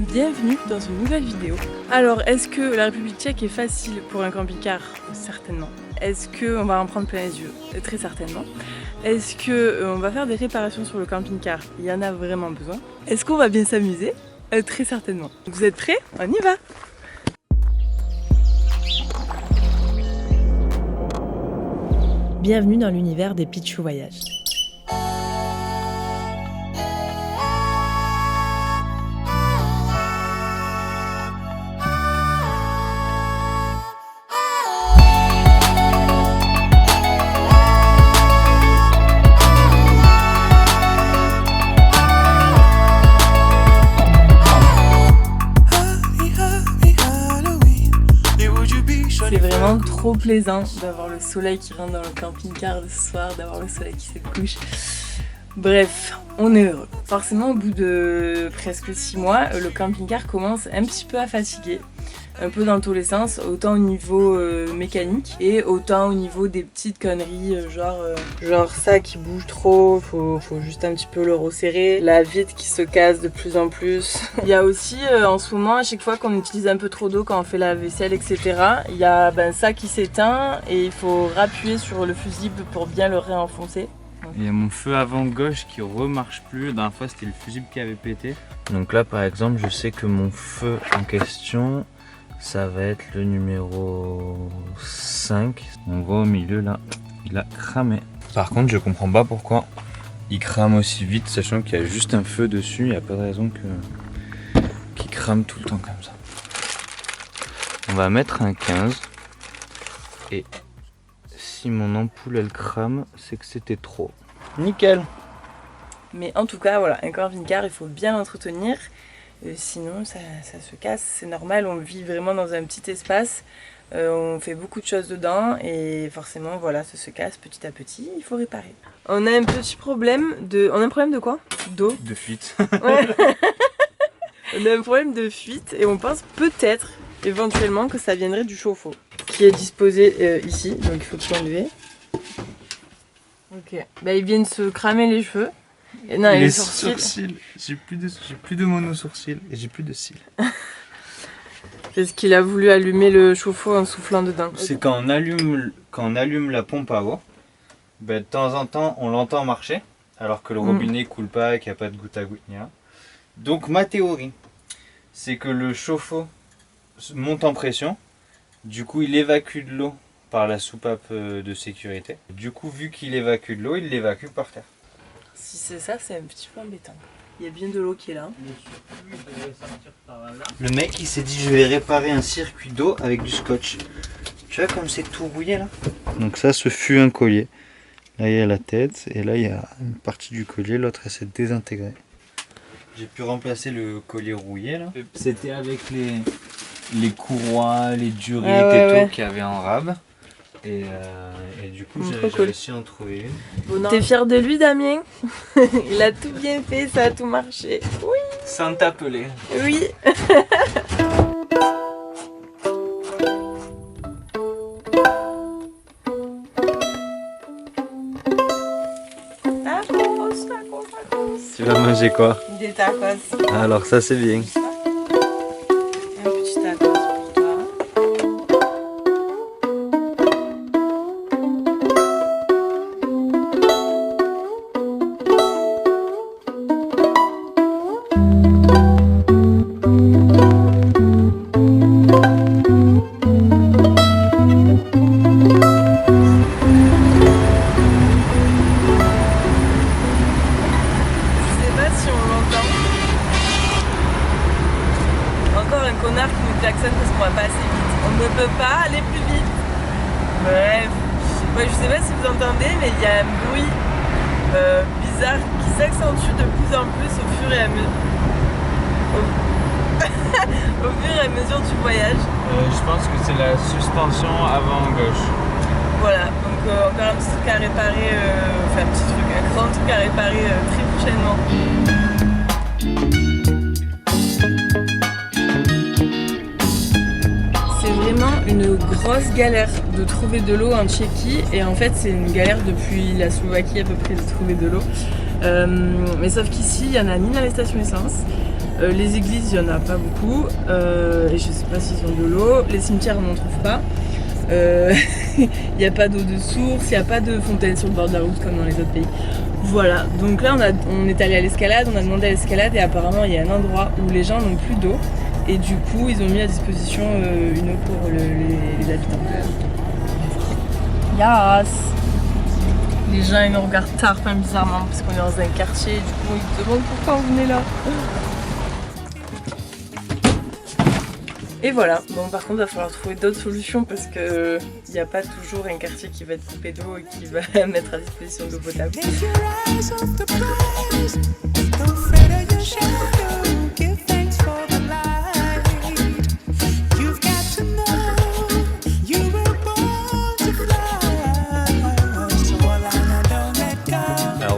Bienvenue dans une nouvelle vidéo. Alors, est-ce que la République tchèque est facile pour un camping-car? Certainement. Est-ce qu'on va en prendre plein les yeux? Très certainement. Est-ce qu'on va faire des réparations sur le camping-car? Il y en a vraiment besoin. Est-ce qu'on va bien s'amuser? Très certainement. Vous êtes prêts? On y va! Bienvenue dans l'univers des Pichou Voyages. C'est vraiment trop plaisant d'avoir le soleil qui rentre dans le camping-car le soir, d'avoir le soleil qui se couche. Bref, on est heureux. Forcément, au bout de presque 6 mois, le camping-car commence un petit peu à fatiguer. Un peu dans tous les sens, autant au niveau mécanique et autant au niveau des petites conneries, genre ça qui bouge trop, faut juste un petit peu le resserrer, la vitre qui se casse de plus en plus. Il y a aussi en ce moment, à chaque fois qu'on utilise un peu trop d'eau quand on fait la vaisselle, etc., il y a ça qui s'éteint et il faut rappuyer sur le fusible pour bien le réenfoncer. Il y a mon feu avant gauche qui remarche plus. La dernière fois c'était le fusible qui avait pété. Donc là par exemple je sais que mon feu en question ça va être le numéro 5. On voit au milieu là, il a cramé. Par contre je comprends pas pourquoi il crame aussi vite, sachant qu'il y a juste un feu dessus, il n'y a pas de raison qu'il crame tout le temps comme ça. On va mettre un 15 et si mon ampoule elle crame, c'est que c'était trop. Nickel. Mais en tout cas voilà, un camping-car il faut bien l'entretenir. Sinon ça se casse, c'est normal, on vit vraiment dans un petit espace, on fait beaucoup de choses dedans et forcément voilà, ça se casse petit à petit, il faut réparer. On a un petit problème de... On a un problème de quoi? D'eau? De fuite. Ouais. On a un problème de fuite et on pense peut-être, éventuellement, que ça viendrait du chauffe-eau qui est disposé ici, donc il faut tout enlever. Ok, bah ils viennent se cramer les cheveux. Et non, les sourcils. J'ai plus de mono-sourcils et j'ai plus de cils. Parce qu'il a voulu allumer le chauffe-eau en soufflant dedans. C'est quand on allume la pompe à eau, ben, de temps en temps on l'entend marcher, alors que le robinet coule pas et qu'il n'y a pas de goutte à goutte ni rien. Donc ma théorie, c'est que le chauffe-eau monte en pression, du coup il évacue de l'eau par la soupape de sécurité. Du coup vu qu'il évacue de l'eau, il l'évacue par terre. Si c'est ça, c'est un petit peu embêtant. Il y a bien de l'eau qui est là. Le mec il s'est dit je vais réparer un circuit d'eau avec du scotch. Tu vois comme c'est tout rouillé là. Donc ça ce fut un collier. Là il y a la tête et là il y a une partie du collier, l'autre elle s'est désintégrée. J'ai pu remplacer le collier rouillé là. C'était avec les courroies, les durites qu'il y avait en rab. Et du coup j'ai réussi à en trouver une. T'es fier de lui Damien? Il a tout bien fait, ça a tout marché. Oui. Sans t'appeler. Oui. Tacos. Tu vas manger quoi? Des tacos. Alors ça c'est bien. Un petit tacos pour toi. Connard qui nous klaxonne parce qu'on va pas assez vite. On ne peut pas aller plus vite. Bref. Ouais, je sais pas si vous entendez, mais il y a un bruit bizarre qui s'accentue de plus en plus au fur et à mesure. Au fur et à mesure du voyage. Je pense que c'est la suspension avant gauche. Voilà, donc encore un petit truc à réparer, un grand truc à réparer très prochainement. Une grosse galère de trouver de l'eau en Tchéquie et en fait c'est une galère depuis la Slovaquie à peu près de trouver de l'eau mais sauf qu'ici il n'y en a ni dans les stations essence Les églises, il n'y en a pas beaucoup. Et je sais pas s'ils ont de l'eau. Les cimetières, on n'en trouve pas. Il n'y a pas d'eau de source, il n'y a pas de fontaine sur le bord de la route comme dans les autres pays. Voilà, donc là on est allé à l'escalade, on a demandé à l'escalade et apparemment il y a un endroit où les gens n'ont plus d'eau. Et du coup, ils ont mis à disposition une eau pour les habitants. Yes. Les gens ils nous regardent tard, pas bizarrement, parce qu'on est dans un quartier. Du coup, ils se demandent pourquoi on venait là. Et voilà. Bon, par contre, il va falloir trouver d'autres solutions parce que il n'y a pas toujours un quartier qui va être coupé d'eau et qui va mettre à disposition de l'eau potable.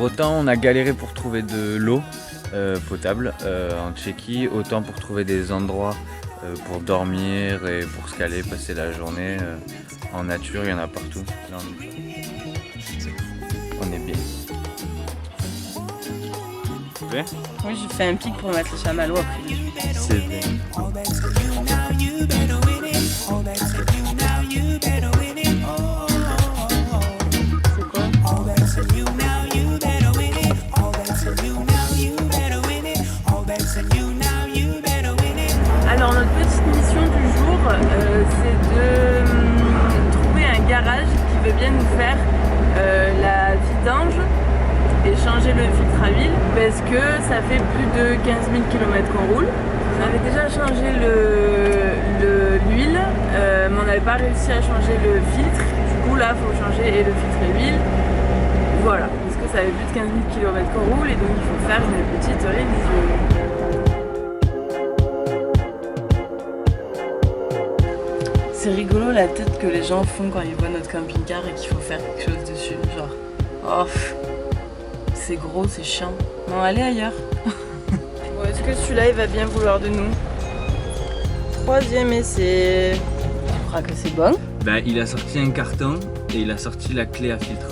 Autant on a galéré pour trouver de l'eau potable en Tchéquie, autant pour trouver des endroits pour dormir et pour se caler, passer la journée en nature, il y en a partout. Là, on est bien. Ouais. Oui, j'ai fait un pic pour mettre le chamallow après. C'est bien. Alors notre petite mission du jour, c'est de trouver un garage qui veut bien nous faire la vidange et changer le filtre à huile parce que ça fait plus de 15 000 km qu'on roule. On avait déjà changé l'huile, mais on n'avait pas réussi à changer le filtre. Du coup là, il faut changer et le filtre et l'huile. Voilà, parce que ça fait plus de 15 000 km qu'on roule et donc il faut faire une petite révision. C'est rigolo la tête que les gens font quand ils voient notre camping-car et qu'il faut faire quelque chose dessus. Genre, oh, c'est gros, c'est chiant. Non, allez ailleurs. Bon, est-ce que celui-là il va bien vouloir de nous? Troisième essai. Tu crois que c'est bon? Bah, il a sorti un carton et il a sorti la clé à filtre.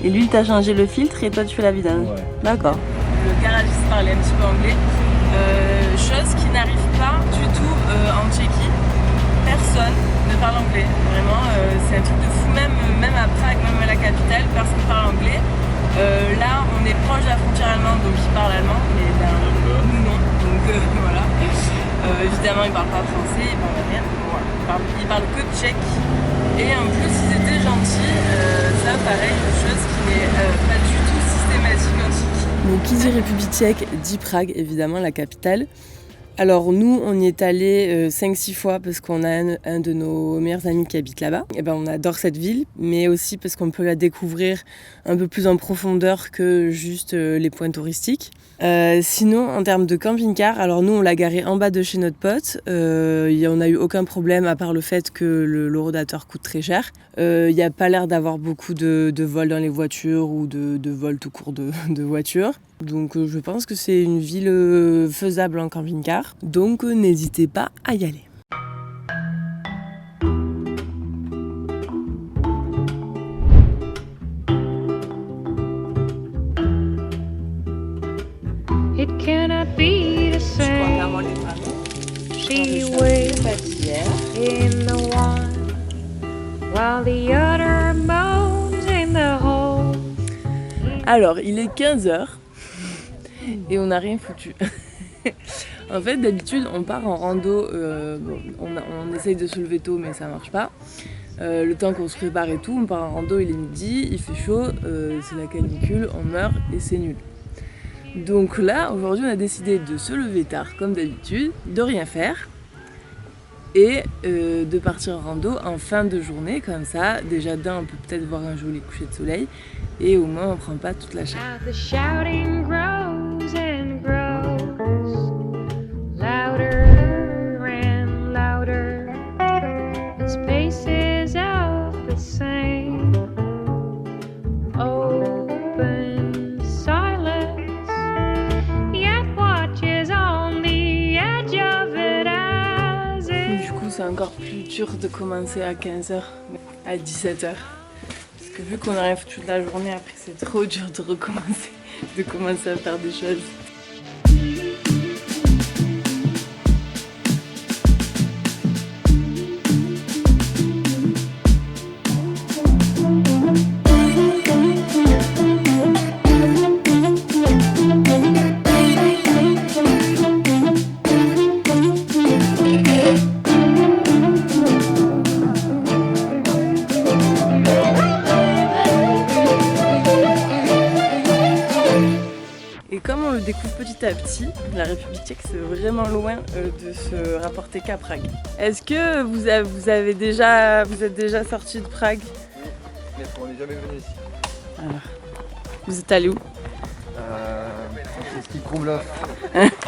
Et lui, il t'a changé le filtre et toi tu fais la vidange. Ouais. D'accord. Le garagiste parlait un petit peu anglais. Chose qui n'arrive pas du tout en Tchéquie. Personne ne parle anglais. Vraiment, c'est un truc de fou. Même à Prague, même à la capitale, personne ne parle anglais. Là, on est proche de la frontière allemande, donc ils parlent allemand, mais nous non. Donc voilà. Évidemment, ils ne parlent pas français, ils parlent rien. Voilà. Ils parlent que tchèque. Et en plus, ils étaient gentils. Ça, pareil, une chose qui n'est pas du tout systématique en Tchéquie. Donc, qui dit République tchèque dit Prague, évidemment, la capitale. Alors nous, on y est allé 5-6 fois parce qu'on a un de nos meilleurs amis qui habite là-bas. Et ben, on adore cette ville, mais aussi parce qu'on peut la découvrir un peu plus en profondeur que juste les points touristiques. Sinon, en termes de camping-car, alors nous, on l'a garé en bas de chez notre pote. On n'a eu aucun problème à part le fait que l'horodateur coûte très cher. Il n'y a pas l'air d'avoir beaucoup de vols dans les voitures ou de vols tout court de voitures. Donc je pense que c'est une ville faisable en camping-car, donc n'hésitez pas à y aller. It cannot be the same. She waits in the one while the other moans in the hole. Alors, il est 15h. Et on n'a rien foutu. En fait, d'habitude, on part en rando, on essaye de se lever tôt, mais ça marche pas. Le temps qu'on se prépare et tout, on part en rando, il est midi, il fait chaud, c'est la canicule, on meurt et c'est nul. Donc là, aujourd'hui, on a décidé de se lever tard, comme d'habitude, de rien faire et de partir en rando en fin de journée, comme ça. Déjà d'un, on peut peut-être voir un joli coucher de soleil et au moins on prend pas toute la chaleur. And grows louder and louder. The spaces of the same open silence, yet watches on the edge of it as it. Du coup, c'est encore plus dur de commencer à 15h, à 17h. Parce que vu qu'on a rien foutu de la journée, après c'est trop dur de recommencer. De commencer à faire des choses. à petit, la République tchèque c'est vraiment loin de se rapporter qu'à Prague. Est-ce que vous êtes déjà sorti de Prague? Oui, mais on n'est jamais venu ici. Alors, vous êtes allé où? C'est ce qui Krumlov.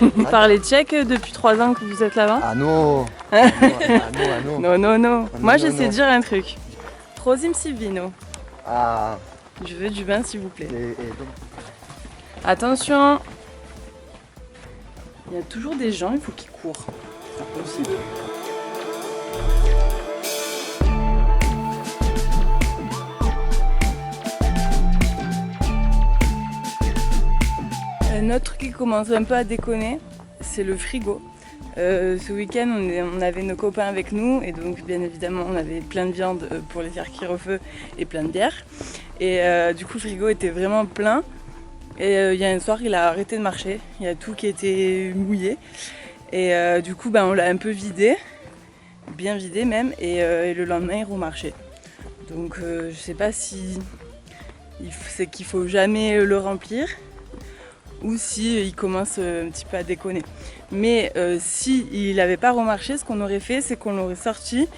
Vous parlez tchèque depuis 3 ans que vous êtes là-bas? Ah non. Ah non. Non. Moi non, je sais non. dire un truc. Prosim si vino. Ah, Je veux du vin s'il vous plaît. et donc, Attention! Il y a toujours des gens, il faut qu'ils courent. C'est pas possible. Un autre truc qui commence un peu à déconner, c'est le frigo. Ce week-end, on avait nos copains avec nous et donc bien évidemment on avait plein de viande pour les faire cuire au feu et plein de bière. Et du coup le frigo était vraiment plein et il y a un soir il a arrêté de marcher, il y a tout qui était mouillé et du coup on l'a un peu vidé, bien vidé même et le lendemain il remarchait. Donc je sais pas si c'est qu'il faut jamais le remplir ou si il commence un petit peu à déconner. Mais si il n'avait pas remarché, ce qu'on aurait fait, c'est qu'on l'aurait sorti,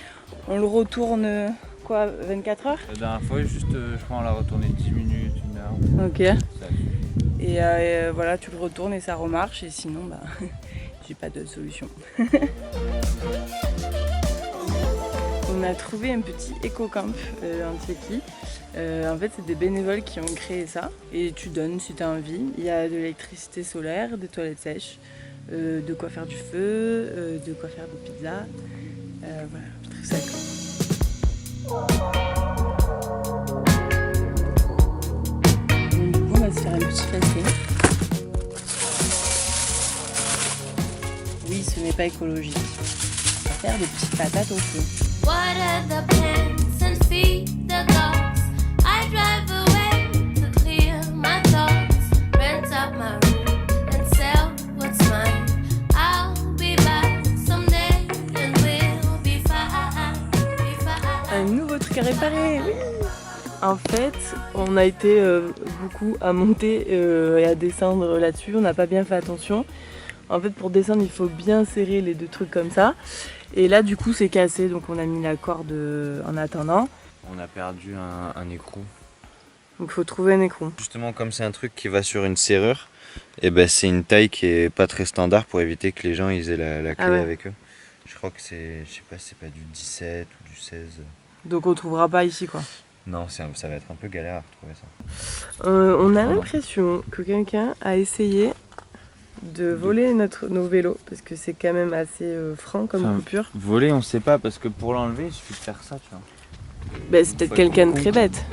on le retourne quoi, 24 heures? La dernière fois, juste, je crois, on l'a retourné 10 minutes, 1 heure. Ok. Ça- Et voilà, tu le retournes et ça remarche, et sinon, j'ai pas de solution. On a trouvé un petit éco-camp en Tchéquie. En fait, c'est des bénévoles qui ont créé ça. Et tu donnes si tu as envie. Il y a de l'électricité solaire, des toilettes sèches, de quoi faire du feu, de quoi faire des pizzas. Voilà, je trouve ça cool. Donc, du coup, on va se faire un petit facing. Oui, ce n'est pas écologique. On va faire des petites patates au feu. Water the plants and feed the dogs. I drive away to clear my thoughts. Rent out my room and sell what's mine. I'll be back someday and we'll be fine. Un nouveau truc à réparer, oui. En fait, on a été beaucoup à monter et à descendre là-dessus. On n'a pas bien fait attention. En fait, pour descendre, il faut bien serrer les deux trucs comme ça. Et là, du coup, c'est cassé, donc on a mis la corde en attendant. On a perdu un écrou. Donc, il faut trouver un écrou. Justement, comme c'est un truc qui va sur une serrure, et ben c'est une taille qui est pas très standard pour éviter que les gens ils aient la clé Ah ouais. avec eux. Je crois que c'est, je sais pas si c'est pas du 17 ou du 16. Donc, on trouvera pas ici, quoi. Non, ça va être un peu galère à retrouver ça. On a l'impression que quelqu'un a essayé de voler nos vélos, parce que c'est quand même assez franc comme Enfin, coupure. Voler, on sait pas, parce que pour l'enlever, il suffit de faire ça, tu vois. C'est peut-être Faut quelqu'un de être très bête.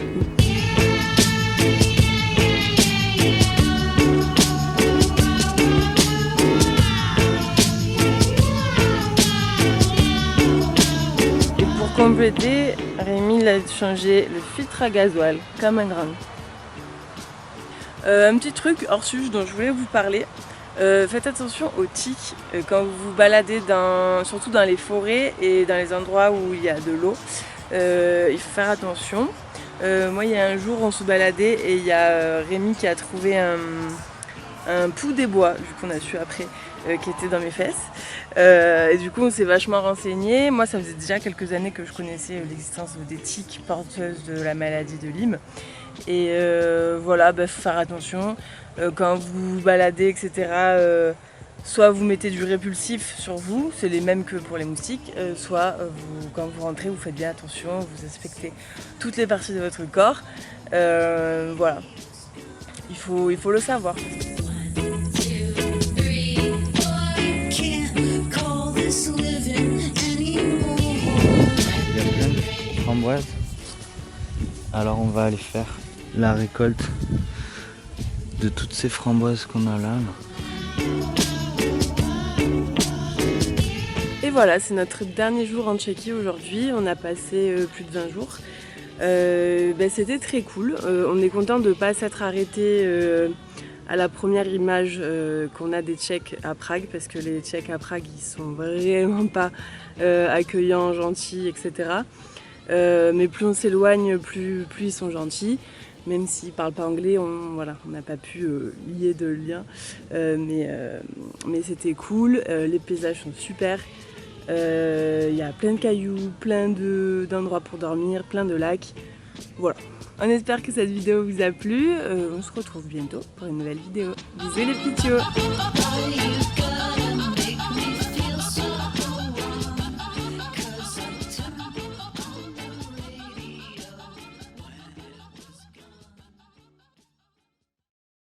Et pour compléter, Rémi a changé le filtre à gasoil comme un grand. Un petit truc hors sujet dont je voulais vous parler. Faites attention aux tiques quand vous vous baladez surtout dans les forêts et dans les endroits où il y a de l'eau. Il faut faire attention. Moi, il y a un jour, on se baladait et il y a Rémi qui a trouvé un pou des bois, vu qu'on a su après, qui était dans mes fesses. Et du coup, on s'est vachement renseigné. Moi, ça faisait déjà quelques années que je connaissais l'existence des tiques porteuses de la maladie de Lyme. Et voilà, faut faire attention. Quand vous vous baladez, etc., soit vous mettez du répulsif sur vous, c'est les mêmes que pour les moustiques, soit quand vous rentrez, vous faites bien attention, vous inspectez toutes les parties de votre corps. Voilà, il faut le savoir. Il y a plein de framboises. Alors on va aller faire la récolte de toutes ces framboises qu'on a là. Et voilà, c'est notre dernier jour en Tchéquie aujourd'hui. On a passé plus de 20 jours. C'était très cool. On est content de ne pas s'être arrêté à la première image qu'on a des Tchèques à Prague, parce que les Tchèques à Prague, ils sont vraiment pas accueillants, gentils, etc. Mais plus on s'éloigne, plus ils sont gentils. même s'ils parlent pas anglais, on n'a pas pu lier de lien, mais c'était cool. Les paysages sont super. Il y a plein de cailloux, plein d'endroits pour dormir, plein de lacs. Voilà. On espère que cette vidéo vous a plu. On se retrouve bientôt pour une nouvelle vidéo. Bisous les petits.